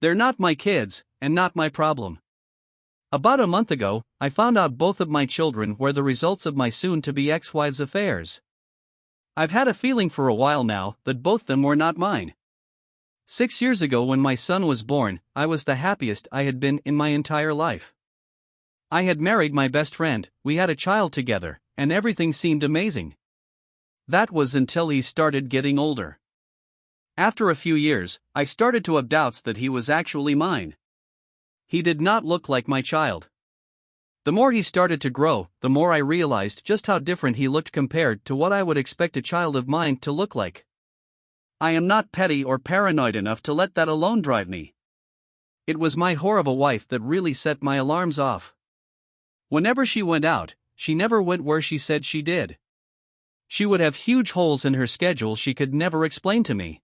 They're not my kids, and not my problem. About a month ago, I found out both of my children were the results of my soon-to-be ex-wife's affairs. I've had a feeling for a while now that both them were not mine. 6 years ago when my son was born, I was the happiest I had been in my entire life. I had married my best friend, we had a child together, and everything seemed amazing. That was until he started getting older. After a few years, I started to have doubts that he was actually mine. He did not look like my child. The more he started to grow, the more I realized just how different he looked compared to what I would expect a child of mine to look like. I am not petty or paranoid enough to let that alone drive me. It was my whore of a wife that really set my alarms off. Whenever she went out, she never went where she said she did. She would have huge holes in her schedule she could never explain to me.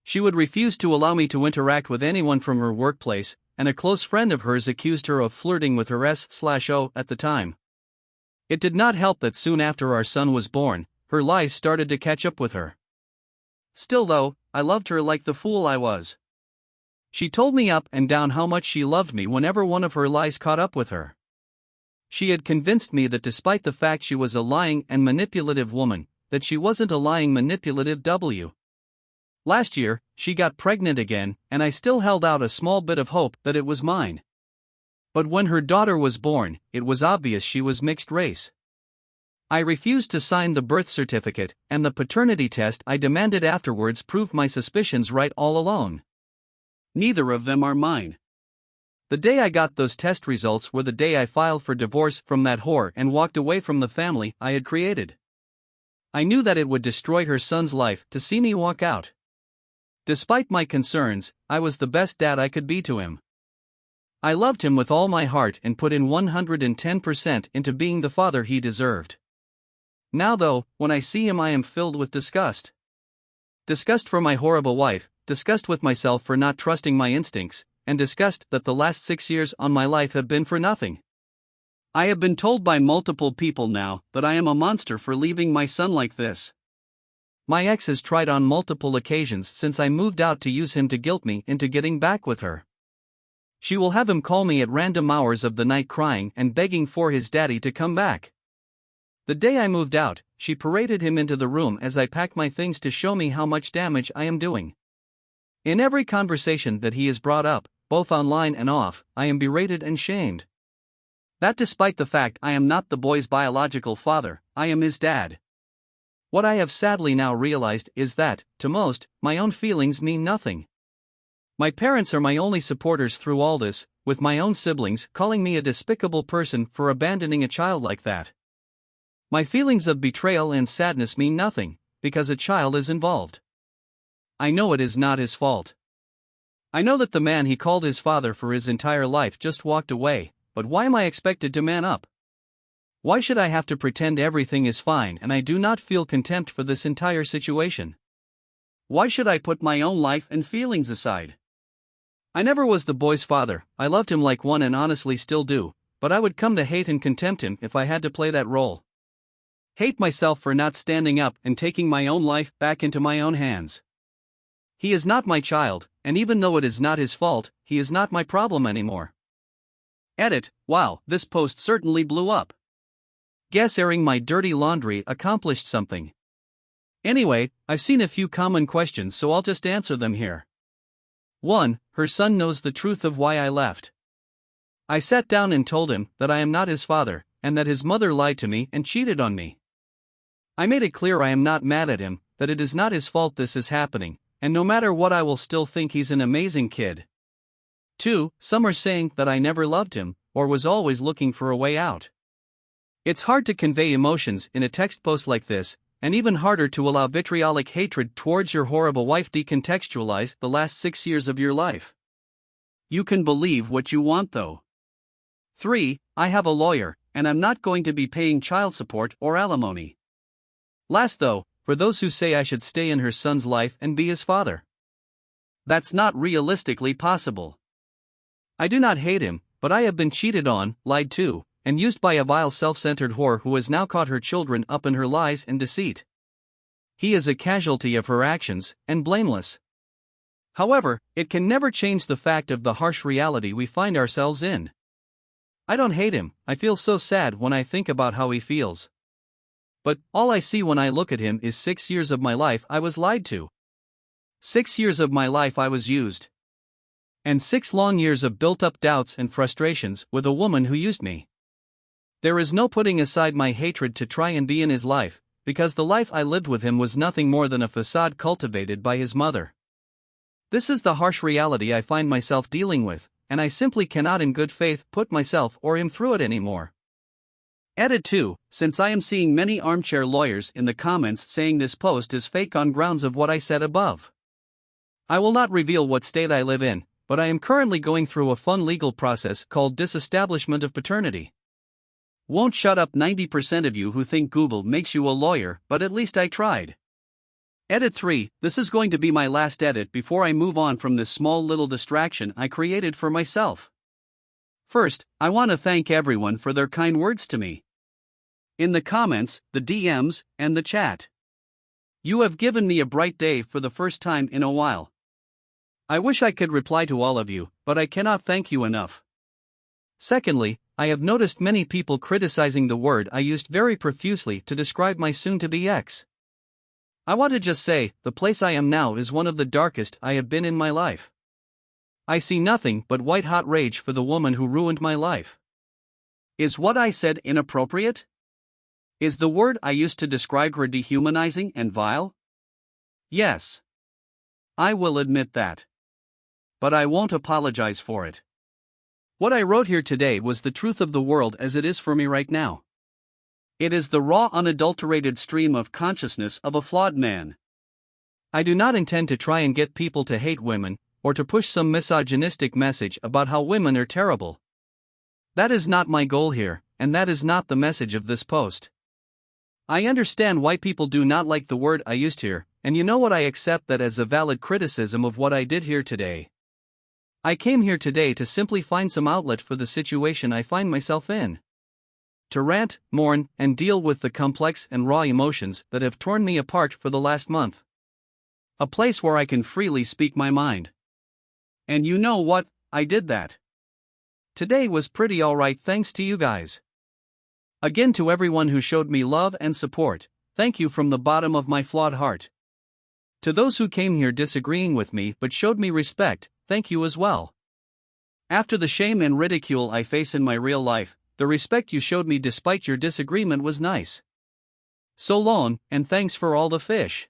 She would refuse to allow me to interact with anyone from her workplace, and a close friend of hers accused her of flirting with her S/O at the time. It did not help that soon after our son was born, her lies started to catch up with her. Still though, I loved her like the fool I was. She told me up and down how much she loved me whenever one of her lies caught up with her. She had convinced me that despite the fact she was a lying and manipulative woman, that she wasn't a lying manipulative W. Last year, she got pregnant again, and I still held out a small bit of hope that it was mine. But when her daughter was born, it was obvious she was mixed race. I refused to sign the birth certificate, and the paternity test I demanded afterwards proved my suspicions right all along. Neither of them are mine. The day I got those test results were the day I filed for divorce from that whore and walked away from the family I had created. I knew that it would destroy her son's life to see me walk out. Despite my concerns, I was the best dad I could be to him. I loved him with all my heart and put in 110% into being the father he deserved. Now though, when I see him I am filled with disgust. Disgust for my horrible wife, disgust with myself for not trusting my instincts, and disgust that the last 6 years on my life have been for nothing. I have been told by multiple people now that I am a monster for leaving my son like this. My ex has tried on multiple occasions since I moved out to use him to guilt me into getting back with her. She will have him call me at random hours of the night crying and begging for his daddy to come back. The day I moved out, she paraded him into the room as I packed my things to show me how much damage I am doing. In every conversation that he has brought up, both online and off, I am berated and shamed. That despite the fact I am not the boy's biological father, I am his dad. What I have sadly now realized is that, to most, my own feelings mean nothing. My parents are my only supporters through all this, with my own siblings calling me a despicable person for abandoning a child like that. My feelings of betrayal and sadness mean nothing, because a child is involved. I know it is not his fault. I know that the man he called his father for his entire life just walked away, but why am I expected to man up? Why should I have to pretend everything is fine and I do not feel contempt for this entire situation? Why should I put my own life and feelings aside? I never was the boy's father, I loved him like one and honestly still do, but I would come to hate and contempt him if I had to play that role. Hate myself for not standing up and taking my own life back into my own hands. He is not my child, and even though it is not his fault, he is not my problem anymore. Edit, wow, this post certainly blew up. Guess airing my dirty laundry accomplished something. Anyway, I've seen a few common questions so I'll just answer them here. 1. Her son knows the truth of why I left. I sat down and told him that I am not his father, and that his mother lied to me and cheated on me. I made it clear I am not mad at him, that it is not his fault this is happening, and no matter what I will still think he's an amazing kid. 2. Some are saying that I never loved him, or was always looking for a way out. It's hard to convey emotions in a text post like this, and even harder to allow vitriolic hatred towards your horrible wife decontextualize the last 6 years of your life. You can believe what you want though. 3. I have a lawyer, and I'm not going to be paying child support or alimony. Last though, for those who say I should stay in her son's life and be his father. That's not realistically possible. I do not hate him, but I have been cheated on, lied to, and used by a vile self-centered whore who has now caught her children up in her lies and deceit. He is a casualty of her actions, and blameless. However, it can never change the fact of the harsh reality we find ourselves in. I don't hate him, I feel so sad when I think about how he feels. But all I see when I look at him is 6 years of my life I was lied to. 6 years of my life I was used. And 6 long years of built-up doubts and frustrations with a woman who used me. There is no putting aside my hatred to try and be in his life, because the life I lived with him was nothing more than a facade cultivated by his mother. This is the harsh reality I find myself dealing with, and I simply cannot in good faith put myself or him through it anymore. Added 2, since I am seeing many armchair lawyers in the comments saying this post is fake on grounds of what I said above. I will not reveal what state I live in, but I am currently going through a fun legal process called disestablishment of paternity. Won't shut up 90% of you who think Google makes you a lawyer, but at least I tried. Edit 3, this is going to be my last edit before I move on from this small little distraction I created for myself. First, I want to thank everyone for their kind words to me. In the comments, the DMs, and the chat. You have given me a bright day for the first time in a while. I wish I could reply to all of you, but I cannot thank you enough. Secondly, I have noticed many people criticizing the word I used very profusely to describe my soon-to-be ex. I want to just say, the place I am now is one of the darkest I have been in my life. I see nothing but white-hot rage for the woman who ruined my life. Is what I said inappropriate? Is the word I used to describe her dehumanizing and vile? Yes. I will admit that. But I won't apologize for it. What I wrote here today was the truth of the world as it is for me right now. It is the raw, unadulterated stream of consciousness of a flawed man. I do not intend to try and get people to hate women, or to push some misogynistic message about how women are terrible. That is not my goal here, and that is not the message of this post. I understand why people do not like the word I used here, and you know what, I accept that as a valid criticism of what I did here today. I came here today to simply find some outlet for the situation I find myself in. To rant, mourn, and deal with the complex and raw emotions that have torn me apart for the last month. A place where I can freely speak my mind. And you know what, I did that. Today was pretty alright thanks to you guys. Again, to everyone who showed me love and support, thank you from the bottom of my flawed heart. To those who came here disagreeing with me but showed me respect, thank you as well. After the shame and ridicule I face in my real life, the respect you showed me despite your disagreement was nice. So long, and thanks for all the fish.